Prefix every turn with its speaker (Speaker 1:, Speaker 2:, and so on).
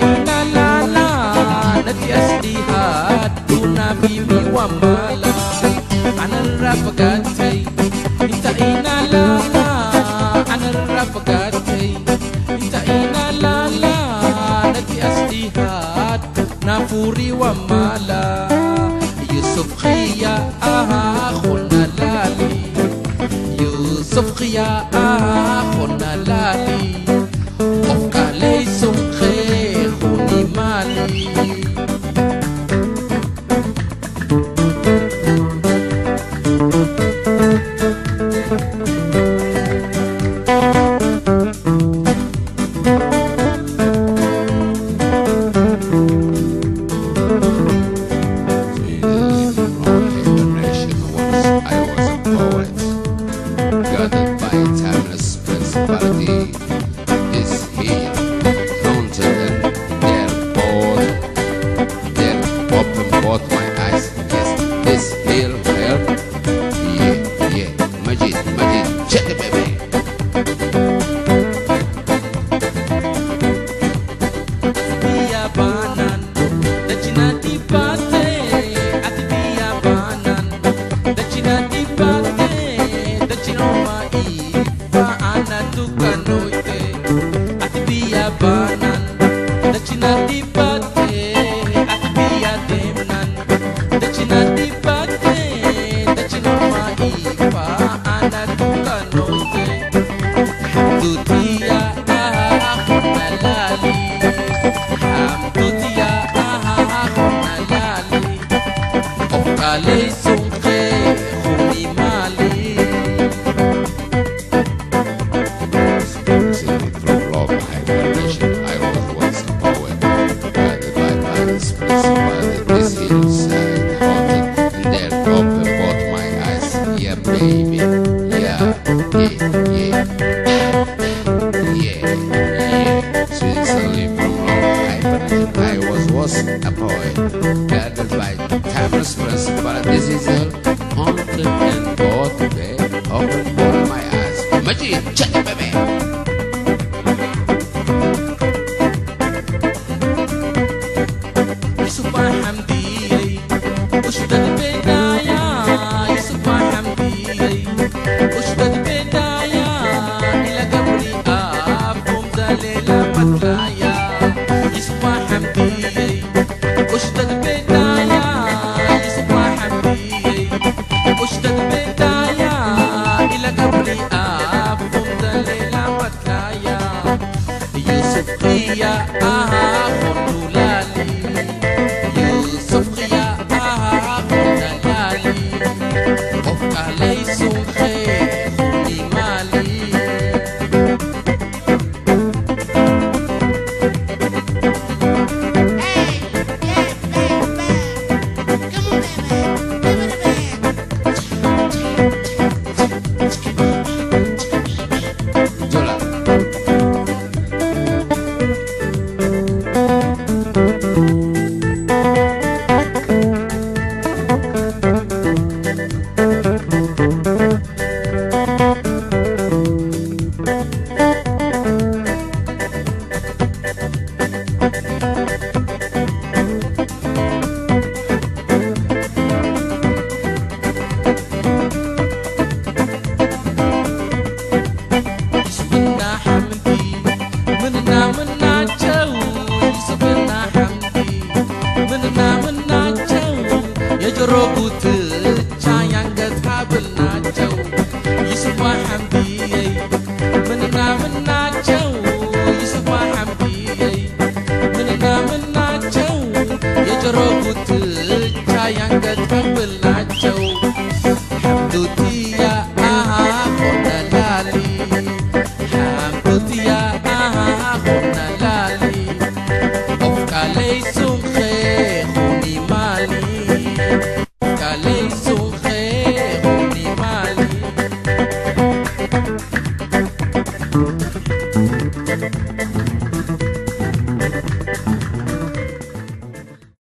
Speaker 1: inalala natiaslihat tuna bimi wamala anarrapagatay ita inalala anarrapagatay ita inalala natiaslihat nafuri wamala Yusuf khiya khulna lali Yusuf khiya khulna lali Leyson khe khuni mali A poet gathered by timeless prince, but this is all haunted and bought today. Open both my eyes. Majid, check it, baby. Yusuf Hamdi, Ushtad Bedaya. Yusuf Hamdi, Ushtad Bedaya. Ila Gabri Abum Dalela Matlaya. Yusuf Hamdi. Ushtad Bedaya, Yusuf Hamdi, Ushtad Bedaya, ila Gabri Abum Dalela Matlaya, Yusuf khiya khulna lali, Yusuf khiya khulna lali, Ofka Leyson khe khuni mali. Mali